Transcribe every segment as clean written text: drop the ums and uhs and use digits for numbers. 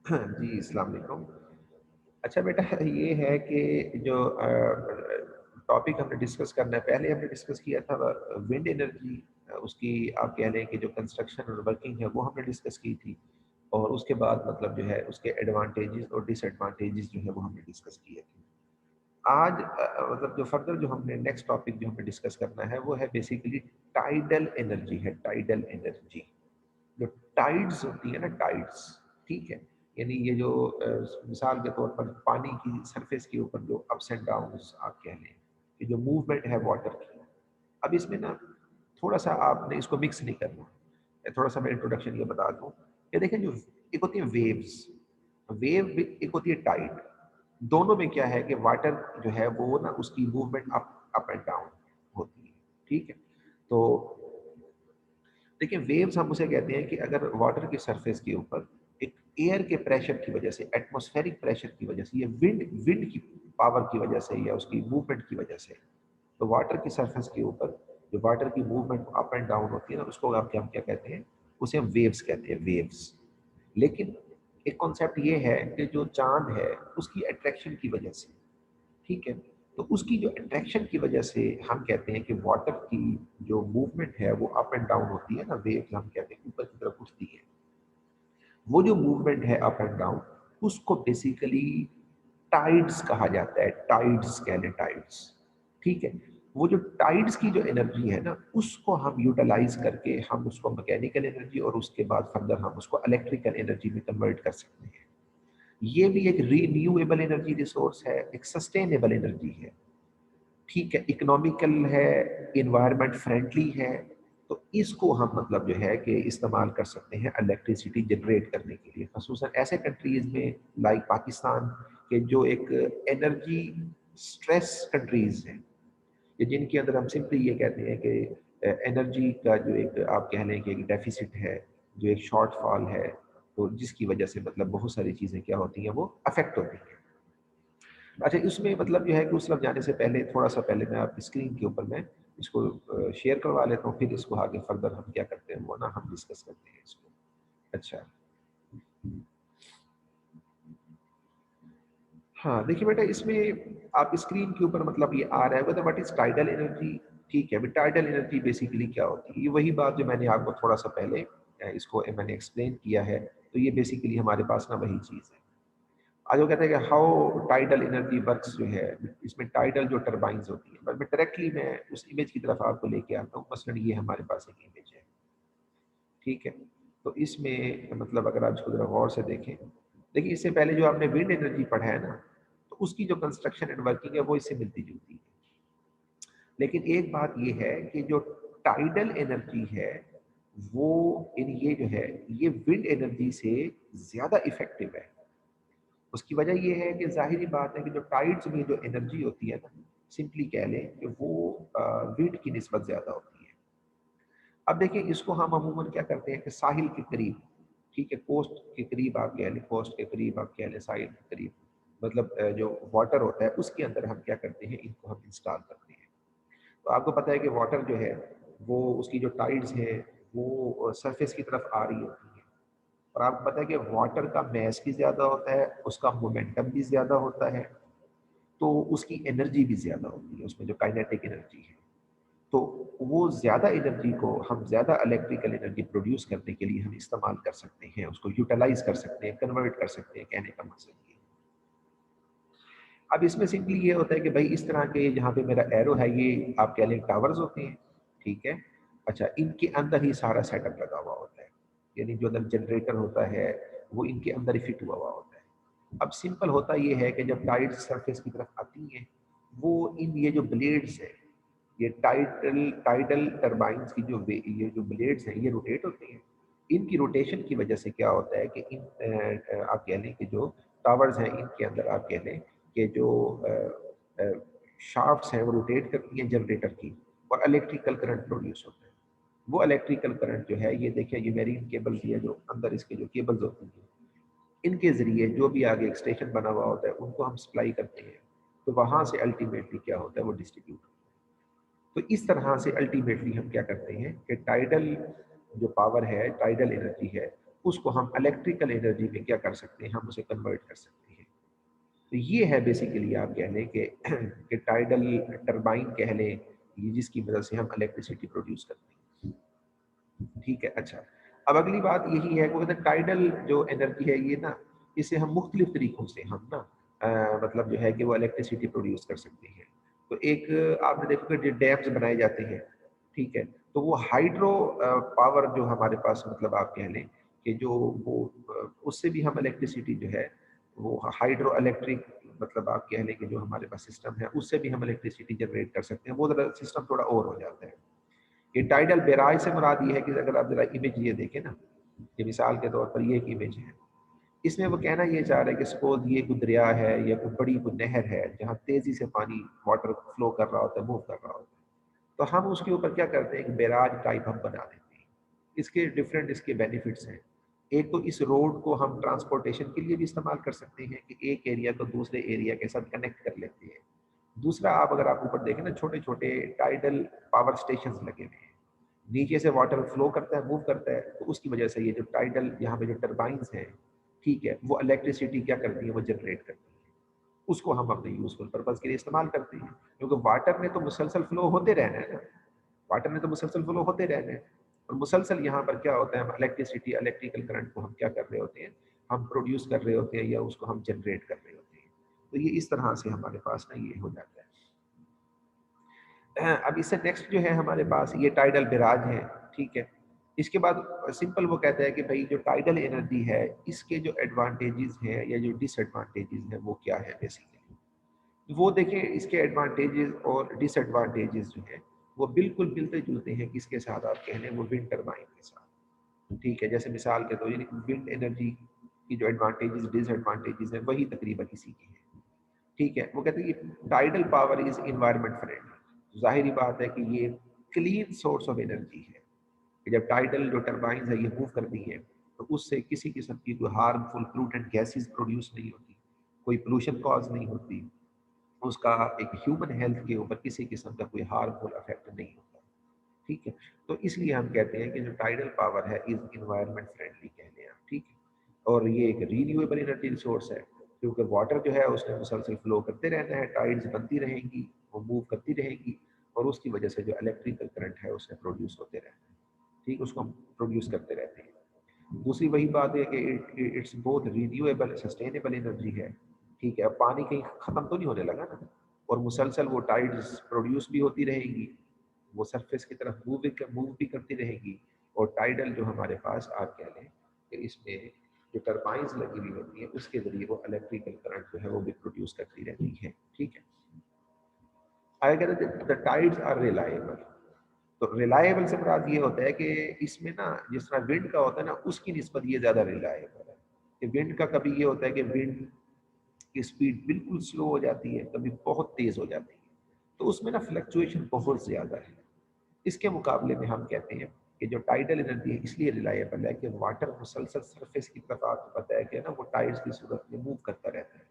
जी, अस्सलाम वालेकुम। अच्छा बेटा, ये है कि जो टॉपिक हमने डिस्कस करना है, पहले हमने डिस्कस किया था विंड एनर्जी, उसकी आप कह लें कि जो कंस्ट्रक्शन और वर्किंग है वो हमने डिस्कस की थी। और उसके बाद मतलब जो है उसके एडवांटेजेस और डिसएडवांटेजेस जो है वो हमने डिस्कस किए थे। आज मतलब जो फर्दर जो हमने नेक्स्ट टॉपिक जो हमें डिस्कस करना है वो है बेसिकली टाइडल एनर्जी है, टाइडल एनर्जी। जो टाइड्स होती है ना, टाइड्स, ठीक है, यानी ये जो मिसाल के तौर पर पानी की सरफेस के ऊपर जो अप्स एंड डाउन्स आप कह लें, कि जो मूवमेंट है वाटर की। अब इसमें ना थोड़ा सा आपने इसको मिक्स नहीं करना। थोड़ा सा मैं इंट्रोडक्शन ये बता दूं कि देखें, जो एक होती है वेव्स, वेव एक होती है टाइड। दोनों में क्या है कि वाटर जो है वो ना उसकी मूवमेंट अप एंड डाउन होती है, ठीक है। तो देखिए, वेव्स हम उसे कहते हैं कि अगर वाटर की सरफेस के ऊपर एक एयर के प्रेशर की वजह से, एटमॉस्फेरिक प्रेशर की वजह से, या विंड विंड की पावर की वजह से, या उसकी मूवमेंट की वजह से, तो वाटर की सरफेस के ऊपर जो वाटर की मूवमेंट अप एंड डाउन होती है ना, उसको आप क्या हम क्या कहते हैं, उसे हम वेव्स कहते हैं, वेव्स। लेकिन एक कॉन्सेप्ट ये है कि जो चांद है उसकी अट्रैक्शन की वजह से, ठीक है, तो उसकी जो अट्रैक्शन की वजह से हम कहते हैं कि वाटर की जो मूवमेंट है वो अप एंड डाउन होती है ना, वेव्स हम कहते हैं ऊपर की तरफ उठती है। वो जो मूवमेंट है अप एंड डाउन, उसको बेसिकली टाइड्स कहा जाता है, टाइड्स कह लें, टाइड्स, ठीक है। वो जो टाइड्स की जो एनर्जी है ना, उसको हम यूटिलाइज करके हम उसको मैकेनिकल एनर्जी और उसके बाद फर्दर हम उसको इलेक्ट्रिकल एनर्जी में कन्वर्ट कर सकते हैं। ये भी एक रीन्यूएबल एनर्जी रिसोर्स है, एक सस्टेनेबल एनर्जी है, ठीक है, इकोनॉमिकल है, इन्वायरमेंट फ्रेंडली है। तो इसको हम मतलब जो है कि इस्तेमाल कर सकते हैं इलेक्ट्रिसिटी जनरेट करने के लिए, खसूसन ऐसे कंट्रीज में लाइक पाकिस्तान के जो एक एनर्जी स्ट्रेस कंट्रीज हैं, कि जिनके अंदर हम सिंपली ये कहते हैं कि एनर्जी का जो एक आप कह लें कि एक डेफिसिट है, जो एक शॉर्ट फॉल है, तो जिसकी वजह से मतलब बहुत सारी चीज़ें क्या होती हैं, वो अफेक्ट होती हैं। अच्छा, इसमें मतलब जो है कि उस तरफ जाने से पहले थोड़ा सा पहले मैं आपकी स्क्रीन के ऊपर मैं इसको शेयर करवा लेता हूँ, फिर इसको आगे फर्दर हम क्या करते हैं वो ना हम डिस्कस करते हैं इसको। अच्छा, हाँ देखिए बेटा, इसमें आप स्क्रीन के ऊपर मतलब ये आ रहा है व्हाट इज टाइडल एनर्जी, ठीक है। टाइडल एनर्जी बेसिकली क्या होती है, ये वही बात जो मैंने आपको थोड़ा सा पहले इसको मैंने एक्सप्लेन किया है। तो ये बेसिकली हमारे पास ना वही चीज़ है। आज वो कहते हैं कि हाउ टाइडल एनर्जी वर्क्स जो है, इसमें टाइडल जो टर्बाइंस होती है, बट मैं डायरेक्टली मैं उस इमेज की तरफ आपको लेके आता हूँ। मसलन ये हमारे पास एक इमेज है, ठीक है। तो इसमें मतलब अगर आप इसको जरा गौर से देखें, देखिए इससे पहले जो आपने विंड एनर्जी पढ़ा है ना, तो उसकी जो कंस्ट्रक्शन एंड वर्किंग है वो इससे मिलती जुलती है। लेकिन एक बात ये है कि जो टाइडल एनर्जी है वो इन ये जो है ये विंड एनर्जी से ज़्यादा इफेक्टिव है। उसकी वजह ये है कि ज़ाहिरी बात है कि जो टाइड्स में जो एनर्जी होती है ना, सिंपली कह लें कि वो विंड की निस्बत ज़्यादा होती है। अब देखिए, इसको हम अमूमन क्या करते हैं कि साहिल के करीब, ठीक है, कोस्ट के करीब आप कह लें, कोस्ट के करीब आप कह लें, साहिल के करीब, मतलब जो वाटर होता है उसके अंदर हम क्या करते हैं, इनको हम इंस्टॉल करते हैं। तो आपको पता है कि वाटर जो है वो उसकी जो टाइड्स है वो सरफेस की तरफ आ रही होती है। और आपको पता है कि वाटर का मैस भी ज़्यादा होता है, उसका मोमेंटम भी ज़्यादा होता है, तो उसकी एनर्जी भी ज़्यादा होती है, उसमें जो काइनेटिक एनर्जी है। तो वो ज़्यादा एनर्जी को हम ज़्यादा इलेक्ट्रिकल एनर्जी प्रोड्यूस करने के लिए हम इस्तेमाल कर सकते हैं, उसको यूटिलाइज कर सकते हैं, कन्वर्ट कर सकते हैं, कहने का मकसद ये। अब इसमें सिंपली ये होता है कि भाई इस तरह के जहाँ पे मेरा एरो है, ये आप कह लें टावर्स होते हैं, ठीक है। अच्छा, इनके अंदर ही सारा सेटअप लगा हुआ होता है, यानी जो अंदर जनरेटर होता है वो इनके अंदर ही फिट हुआ हुआ होता है। अब सिंपल होता ये है कि जब टाइड सरफेस की तरफ आती हैं, वो इन ये जो ब्लेड्स है, ये टाइडल टाइडल टरबाइंस की जो ये जो ब्लेड्स हैं ये रोटेट होते हैं। इनकी रोटेशन की वजह से क्या होता है कि इन आप कह लें कि जो टावर्स हैं इनके अंदर आप कह लें कि जो शाफ्ट्स हैं वो रोटेट करती हैं जनरेटर की, और इलेक्ट्रिकल करंट प्रोड्यूस होता है। वो इलेक्ट्रिकल करंट जो है, ये देखिए ये मेरीन केबल की है, जो अंदर इसके जो केबल्स होती हैं, इनके ज़रिए जो भी आगे एक स्टेशन बना हुआ होता है उनको हम सप्लाई करते हैं। तो वहाँ से अल्टीमेटली क्या होता है, वो डिस्ट्रीब्यूट। तो इस तरह से अल्टीमेटली हम क्या करते हैं कि टाइडल जो पावर है, टाइडल एनर्जी है, उसको हम इलेक्ट्रिकल एनर्जी में क्या कर सकते हैं, हम उसे कन्वर्ट कर सकते हैं। तो ये है बेसिकली आप कह लें कि टाइडल टरबाइन कह लें, ये जिसकी मदद से हम इलेक्ट्रिसिटी प्रोड्यूस करते हैं। ठीक है, अच्छा, अब अगली बात यही है कि टाइडल जो एनर्जी है ये ना, इसे हम मुख्तलिफ तरीकों से हम ना मतलब जो है कि वो इलेक्ट्रिसिटी प्रोड्यूस कर सकते हैं। तो एक आपने देखा कि जो डैम्स बनाए जाते हैं, ठीक है, तो वो हाइड्रो पावर जो हमारे पास मतलब आप कह लें कि जो वो उससे भी हम इलेक्ट्रिसिटी जो है वो हाइड्रो इलेक्ट्रिक मतलब आप कह लें कि जो हमारे पास सिस्टम है उससे भी हम इलेक्ट्रिसिटी जनरेट कर सकते हैं। वो ज़रा सिस्टम थोड़ा और हो जाता है। ये टाइडल बैराज से मुराद ये है कि अगर आप जरा इमेज ये देखें ना, ये मिसाल के तौर पर ये एक इमेज है, इसमें वो कहना ये चाह रहा है कि सपोज ये कोई दरिया है या कोई बड़ी कोई नहर है जहाँ तेजी से पानी वाटर फ्लो कर रहा होता है, मूव कर रहा होता है, तो हम उसके ऊपर क्या करते हैं, एक बैराज टाइप हम बना देते हैं। इसके डिफरेंट इसके बेनिफिट्स हैं। एक तो इस रोड को हम ट्रांसपोर्टेशन के लिए भी इस्तेमाल कर सकते हैं कि एक एरिया को दूसरे एरिया के साथ कनेक्ट कर लेते हैं। दूसरा, आप अगर आप ऊपर देखें ना, छोटे छोटे टाइडल पावर स्टेशन लगे हुए हैं, नीचे से वाटर फ्लो करता है, मूव करता है, तो उसकी वजह से ये जो टाइडल यहाँ पे जो टर्बाइंस हैं, ठीक है, वो इलेक्ट्रिसिटी क्या करती है, वो जनरेट करती है। उसको हम अपने यूजफुल पर्पज के लिए इस्तेमाल करते हैं, क्योंकि वाटर में तो मुसलसल फ्लो होते रहना है ना, वाटर में तो मुसलसल फ्लो होते रहना है। और मुसलसल यहाँ पर क्या होता है, हम इलेक्ट्रिसिटी इलेक्ट्रिकल करंट को हम क्या कर रहे होते हैं, हम प्रोड्यूस कर रहे होते हैं या उसको हम जनरेट कर रहे होते हैं। तो ये इस तरह से हमारे पास ना ये हो जाता है। अब इससे नेक्स्ट जो है हमारे पास ये टाइडल बैराज है, ठीक है। इसके बाद सिंपल वो कहता है कि भाई जो टाइडल एनर्जी है इसके जो एडवांटेजेस हैं या जो डिसएडवांटेजेस हैं वो क्या है बेसिकली। वो देखें, इसके एडवांटेजेस और डिसएडवांटेजेस जो हैं वो बिल्कुल मिलते जुलते हैं किसके साथ, आप कह लें वो विंड टरबाइन के साथ। ठीक है, जैसे मिसाल के तौर पर विंड एनर्जी की जो एडवांटेजेस डिसएडवांटेजेस हैं वही तकरीबन इसी के हैं। ठीक है, वो कहते हैं कि tidal power is environment friendly. जाहिर बात है कि ये क्लीन सोर्स ऑफ एनर्जी है कि जब टाइडल जो टर्बाइंस है ये मूव करती है तो उससे किसी किस्म की कोई हार्मफुल पोल्यूटेंट गैसेस प्रोड्यूस नहीं होती, कोई पोल्यूशन कॉज नहीं होती, उसका एक ह्यूमन हेल्थ के ऊपर किसी किस्म का कोई हार्मफुल इफेक्ट नहीं होता। ठीक है, तो इसलिए हम कहते हैं कि जो टाइडल पावर है इज इन्वायरमेंट फ्रेंडली कहते हैं। ठीक है, और ये एक रीन्यूएबल एनर्जी रिसोर्स है, क्योंकि वाटर जो है उसने मुसलसल फ्लो करते रहना है, टाइड्स बनती रहेंगी, वो मूव करती रहेंगी, और उसकी वजह से जो इलेक्ट्रिकल करंट है उससे प्रोड्यूस होते रहना है। ठीक, उसको हम प्रोड्यूस करते रहते हैं। दूसरी वही बात है कि it's both renewable sustainable energy है। ठीक है, अब पानी कहीं ख़त्म तो नहीं होने लगा ना, और मुसलसल वो टाइड्स प्रोड्यूस भी होती रहेंगी, वो सरफेस की तरफ मूव भी करती रहेगी। और टाइडल जो हमारे पास आप कह लें कि इसमें जो टर्बाइंस लगी हुई होती है उसके ज़रिए वो इलेक्ट्रिकल करंट जो है वो भी प्रोड्यूस करती रहती है। ठीक है, आगे कहते हैं द टाइड्स आर रिलायबल। तो रिलायबल से मुराद ये होता है कि इसमें ना जिस तरह विंड का होता है ना उसकी निस्बत ये ज़्यादा रिलायबल है। कि विंड का कभी ये होता है कि विंड की स्पीड बिल्कुल स्लो हो जाती है, कभी बहुत तेज़ हो जाती है, तो उसमें ना फ्लक्चुएशन बहुत ज़्यादा है। इसके मुकाबले में हम कहते हैं कि जो टाइडल एनर्जी है इसलिए रिलायबल है कि वाटर मुसलसल सरफेस की तरफ आपको पता है कि ना वो टाइड्स की सूरत में मूव करता रहता है।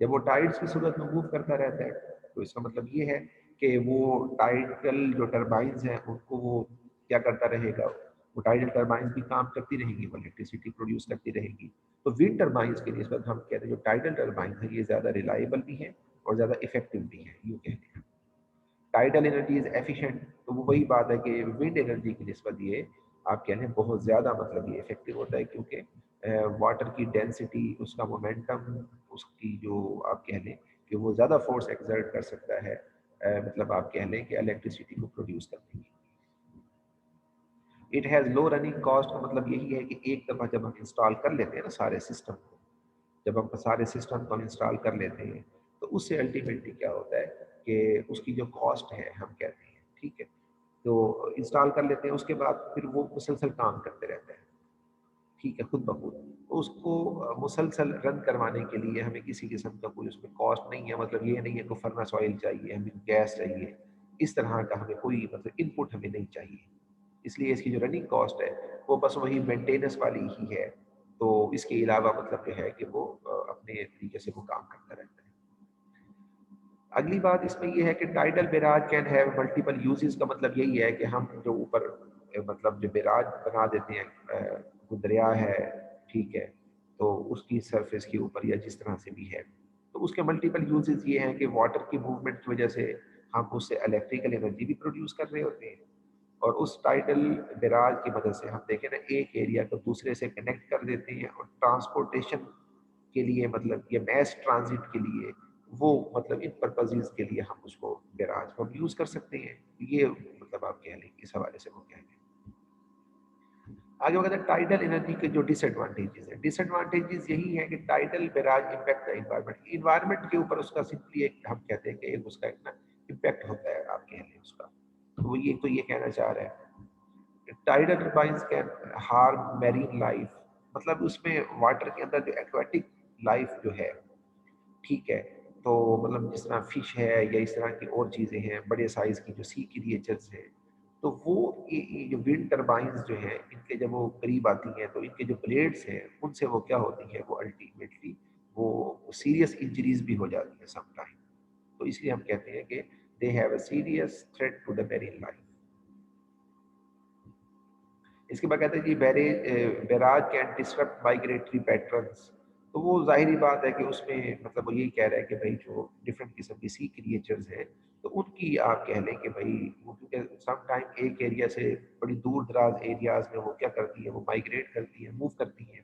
जब वो टाइड्स की सूरत में मूव करता रहता है तो इसका मतलब ये है कि वो टाइडल जो टर्बाइंस हैं उनको वो क्या करता रहेगा, वो टाइडल टर्बाइंस भी काम करती रहेंगी, वो इलेक्ट्रिसिटी प्रोड्यूस करती रहेंगी। तो विंड टर्बाइंस के निस्बत हम कहते हैं जो टाइडल टर्बाइंस है ये ज़्यादा रिलायबल भी है और ज़्यादा इफेक्टिव भी है, यूँ कहते हैं। टाइडल एनर्जी इज एफिशिएंट, तो वो वही बात है कि विंड एनर्जी की निस्बत ये आप कह लें बहुत ज़्यादा मतलब ये इफेक्टिव होता है, क्योंकि वाटर की डेंसिटी, उसका मोमेंटम, उसकी जो आप कह लें कि वो ज़्यादा फोर्स एक्सर्ट कर सकता है, मतलब आप कह लें कि इलेक्ट्रिसिटी को प्रोड्यूस करने की। It has low running cost का मतलब यही है कि एक दफ़ा जब हम इंस्टॉल कर लेते हैं ना सारे सिस्टम को, जब हम सारे सिस्टम को हम इंस्टॉल कर लेते हैं तो उससे अल्टीमेटली क्या होता है कि उसकी जो कॉस्ट है हम कहते हैं, ठीक है, तो इंस्टॉल कर लेते हैं, उसके बाद फिर वो मुसलसल काम करते रहता है। ठीक है, खुद ब खुद तो उसको मुसलसल रन करवाने के लिए हमें किसी किस्म का कोई उसमें कॉस्ट नहीं है, मतलब ये नहीं है कि फर्नेस ऑयल चाहिए, हमें गैस चाहिए, इस तरह का हमें कोई मतलब इनपुट हमें नहीं चाहिए। इसलिए इसकी जो रनिंग कॉस्ट है वो बस वही मेंटेनेंस वाली ही है। तो इसके अलावा मतलब जो है कि वो अपने तरीके से वो काम करता रहता है। अगली बात इसमें ये है कि tidal barrage can have multiple uses का मतलब यही है कि हम जो ऊपर मतलब जो बैराज बना देते हैं کوئی دریا ہے، ٹھیک ہے، تو اس کی سرفیس کے اوپر یا جس طرح سے بھی ہے، تو اس کے ملٹیپل یوزز یہ ہیں کہ واٹر کی موومنٹ کی وجہ سے ہم اس سے الیکٹریکل انرجی بھی پروڈیوس کر رہے ہوتے ہیں، اور اس ٹائیڈل بیراج کی مدد سے ہم دیکھیں نا ایک ایریا کو دوسرے سے کنیکٹ کر دیتے ہیں، اور ٹرانسپورٹیشن کے لیے مطلب یہ میس ٹرانزٹ کے لیے وہ مطلب ان پرپزز کے لیے ہم اس کو بیراج کو یوز کر سکتے ہیں. یہ مطلب آپ کہہ لیں اس حوالے سے وہ کہہ لیں. آگے وہ کہتے ہیں ٹائیڈل انرجی کے جو ڈس ایڈوانٹیجز ہیں. ڈس ایڈوانٹیجز یہی ہے کہ ٹائیڈل بیراج امپیکٹ انوائرمنٹ انوائرمنٹ کے اوپر اس کا سمپلی ایک ہم کہتے ہیں کہ اس کا ایک نا امپیکٹ ہوتا ہے آپ کہہ لیں اس کا. تو وہ یہ تو یہ کہنا چاہ رہے ہیں tidal turbines can harm marine life, مطلب اس میں واٹر کے اندر جو ایکواٹک لائف جو ہے، ٹھیک ہے، تو مطلب جس طرح فش ہے یا اس طرح کی اور چیزیں ہیں بڑے سائز کی جو سی کریچرز ہیں، تو وہ یہ جو ونڈ ٹربائنز جو ہیں ان کے جب وہ قریب آتی ہیں تو ان کے جو بلیڈز ہیں ان سے وہ کیا ہوتی ہے، وہ الٹیمیٹلی وہ سیریس انجریز بھی ہو جاتی ہیں سم ٹائم. تو اس لیے ہم کہتے ہیں کہ they have a serious threat to the marine life. اس کے بعد کہتے ہیں جی barrage can disrupt migratory patterns. تو وہ ظاہری بات ہے کہ اس میں مطلب وہ یہی کہہ رہا ہے کہ بھائی جو ڈفرینٹ قسم کی سی کریچرز ہیں تو ان کی آپ کہہ لیں کہ بھائی وہ کیونکہ سم ٹائم ایک ایریا سے بڑی دور دراز ایریاز میں وہ کیا کرتی ہے، وہ مائگریٹ کرتی ہیں، موو کرتی ہیں،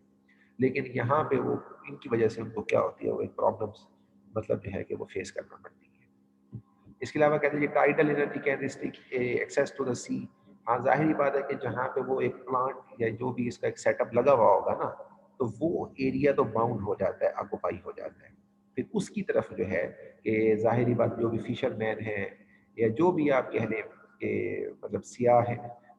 لیکن یہاں پہ وہ ان کی وجہ سے ان کو کیا ہوتی ہے، وہ ایک پرابلمس مطلب جو ہے کہ وہ فیس کرنا پڑتی ہے. اس کے علاوہ کہتے ہیں tidal energy can restrict access to the sea. ہاں ظاہری بات ہے کہ جہاں پہ وہ ایک پلانٹ یا جو بھی اس کا ایک سیٹ اپ لگا ہوا ہوگا نا، تو وہ ایریا تو باؤنڈ ہو جاتا ہے، آکوپائی ہو جاتا ہے. پھر اس کی طرف جو ہے کہ ظاہری بات جو بھی فشر مین ہیں یا جو بھی آپ کہہ لیں کہ مطلب سیاح ہیں،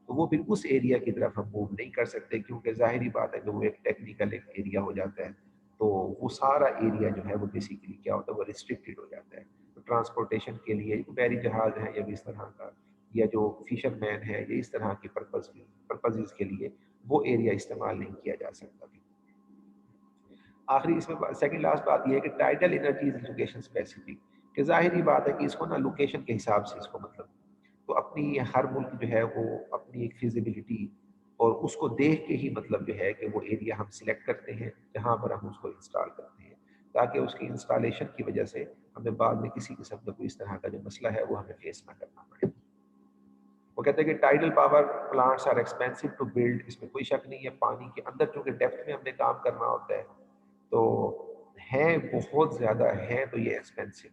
تو وہ پھر اس ایریا کی طرف ہم موو نہیں کر سکتے، کیونکہ ظاہری بات ہے کہ وہ ایک ٹیکنیکل ایک ایریا ہو جاتا ہے. تو وہ سارا ایریا جو ہے وہ بیسیکلی کیا ہوتا ہے، وہ ریسٹرکٹیڈ ہو جاتا ہے. ٹرانسپورٹیشن کے لیے بحری جہاز ہیں یا بھی اس طرح کا، یا جو فشر مین ہے یا اس طرح کی پرپزز کے لیے وہ ایریا استعمال نہیں کیا جا سکتا. آخری اس میں سیکنڈ لاسٹ بات یہ ہے کہ ٹائیڈل انرجی از لوکیشن اسپیسیفک، کہ ظاہری بات ہے کہ اس کو نا لوکیشن کے حساب سے اس کو مطلب تو اپنی ہر ملک جو ہے وہ اپنی ایک فیزیبلٹی اور اس کو دیکھ کے ہی مطلب جو ہے کہ وہ ایریا ہم سلیکٹ کرتے ہیں جہاں پر ہم اس کو انسٹال کرتے ہیں، تاکہ اس کی انسٹالیشن کی وجہ سے ہمیں بعد میں کسی قسم کا کوئی اس طرح کا جو مسئلہ ہے وہ ہمیں فیس نہ کرنا پڑے. وہ کہتے ہیں کہ tidal power plants are expensive to build. اس میں کوئی شک نہیں ہے، پانی کے اندر چونکہ ڈیپتھ میں ہم نے کام کرنا ہوتا ہے تو ہیں بہت زیادہ ہیں، تو یہ ایکسپینسو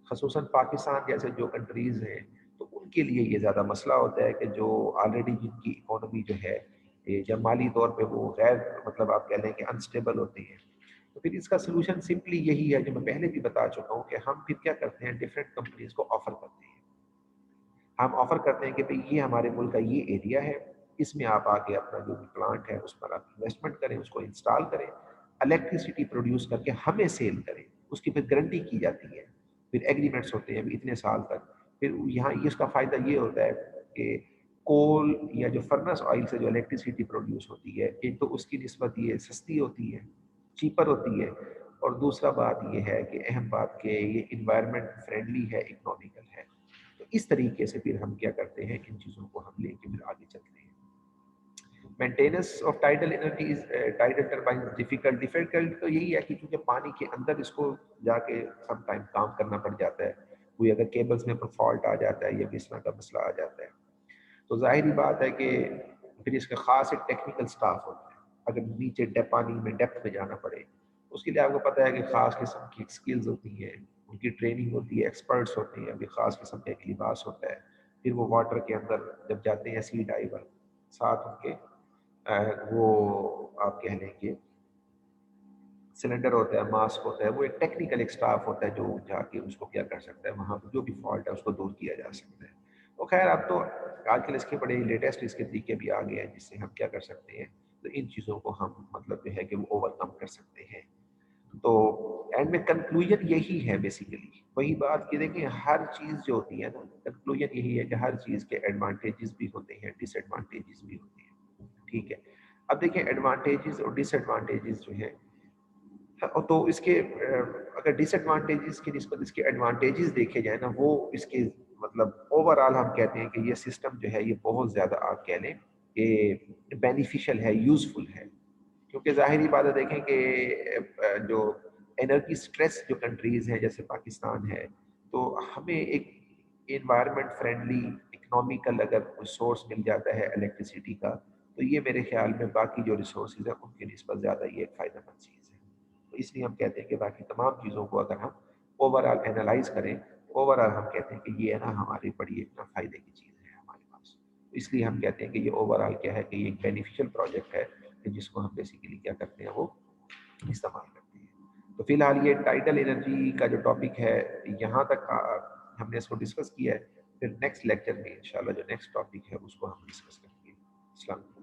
خصوصاً پاکستان جیسے جو کنٹریز ہیں تو ان کے لیے یہ زیادہ مسئلہ ہوتا ہے کہ جو آلریڈی جن کی اکانومی جو ہے جب مالی طور پہ وہ غیر مطلب آپ کہہ لیں کہ انسٹیبل ہوتے ہیں، تو پھر اس کا سلوشن سمپلی یہی ہے جو میں پہلے بھی بتا چکا ہوں کہ ہم پھر کیا کرتے ہیں، ڈفرینٹ کمپنیز کو آفر کرتے ہیں. ہم آفر کرتے ہیں کہ بھئی یہ ہمارے ملک کا یہ ایریا ہے، اس میں آپ آ کے اپنا جو بھی پلانٹ ہے اس پر آپ انویسٹمنٹ کریں، اس کو انسٹال کریں، الیکٹریسٹی پروڈیوس کر کے ہمیں سیل کریں، اس کی پھر گارنٹی کی جاتی ہے، پھر ایگریمنٹس ہوتے ہیں اتنے سال تک. پھر یہاں اس کا فائدہ یہ ہوتا ہے کہ کول یا جو فرنس آئل سے جو الیکٹریسٹی پروڈیوس ہوتی ہے، ایک تو اس کی نسبت یہ سستی ہوتی ہے، چیپر ہوتی ہے، اور دوسرا بات یہ ہے کہ اہم بات کہ یہ انوائرمنٹ فرینڈلی ہے، اکنامیکل ہے. تو اس طریقے سے پھر ہم کیا کرتے ہیں، ان چیزوں کو ہم لے کے پھر آگے چلتے ہیں. Maintenance of tidal energy is tidal turbine difficult تو یہی ہے کہ چونکہ پانی کے اندر اس کو جا کے سم ٹائم کام کرنا پڑ جاتا ہے، کوئی اگر کیبلز میں فالٹ آ جاتا ہے یا بھی اس طرح کا مسئلہ آ جاتا ہے تو ظاہری بات ہے کہ پھر اس کا خاص ایک ٹیکنیکل سٹاف ہوتا ہے. اگر نیچے پانی میں ڈیپتھ میں جانا پڑے اس کے لیے آپ کو پتہ ہے کہ خاص قسم کی سکلز ہوتی ہیں، ان کی ٹریننگ ہوتی ہے، ایکسپرٹس ہوتے ہیں، ابھی خاص قسم کا ایک لباس ہوتا ہے. پھر وہ واٹر کے اندر جب جاتے ہیں سی ڈائیور ساتھ ان کے وہ آپ کہہ لیں کہ سلنڈر ہوتا ہے، ماسک ہوتا ہے، وہ ایک ٹیکنیکل ایک سٹاف ہوتا ہے جو جا کے اس کو کیا کر سکتا ہے، وہاں جو بھی فالٹ ہے اس کو دور کیا جا سکتا ہے. تو خیر اب تو آج کل اس کے بڑے لیٹسٹ اس کے طریقے بھی آ گئے ہیں جس سے ہم کیا کر سکتے ہیں، تو ان چیزوں کو ہم مطلب جو ہے کہ وہ اوور کم کر سکتے ہیں. تو اینڈ میں کنکلوژن یہی ہے بیسیکلی وہی بات کہ دیکھیں ہر چیز جو ہوتی ہے نا، کنکلوژن یہی ہے کہ ہر چیز کے ایڈوانٹیجز بھی ہوتے ہیں، ڈس ایڈوانٹیجز بھی ہوتے ہیں. ٹھیک ہے، اب دیکھیں ایڈوانٹیجز اور ڈس ایڈوانٹیجز جو ہیں، تو اس کے اگر ڈس ایڈوانٹیجز کی نسبت اس کے ایڈوانٹیجز دیکھے جائیں نا، وہ اس کے مطلب اوور آل ہم کہتے ہیں کہ یہ سسٹم جو ہے یہ بہت زیادہ آپ کہہ لیں کہ بینیفیشل ہے، یوزفل ہے. کیونکہ ظاہری بات ہے دیکھیں کہ جو انرجی اسٹریس جو کنٹریز ہیں جیسے پاکستان ہے، تو ہمیں ایک انوائرمنٹ فرینڈلی اکنامیکل اگر سورس مل جاتا ہے الیکٹریسٹی کا، تو یہ میرے خیال میں باقی جو ریسورسز ہیں ان کی نسبت زیادہ یہ ایک فائدہ مند چیز ہے. تو اس لیے ہم کہتے ہیں کہ باقی تمام چیزوں کو اگر ہم اوور آل اینالائز کریں، اوور آل ہم کہتے ہیں کہ یہ ہے نا ہماری بڑی ایک نا فائدے کی چیز ہے ہمارے پاس. اس لیے ہم کہتے ہیں کہ یہ اوور آل کیا ہے کہ یہ ایک بینیفیشل پروجیکٹ ہے کہ جس کو ہم بیسیکلی کیا کرتے ہیں وہ استعمال کرتے ہیں. تو فی الحال یہ ٹائٹل انرجی کا جو ٹاپک ہے یہاں تک ہم نے اس کو ڈسکس کیا ہے. پھر نیکسٹ لیکچر میں انشاءاللہ جو نیکسٹ ٹاپک ہے اس کو ہم ڈسکس کریں گے. السلام علیکم.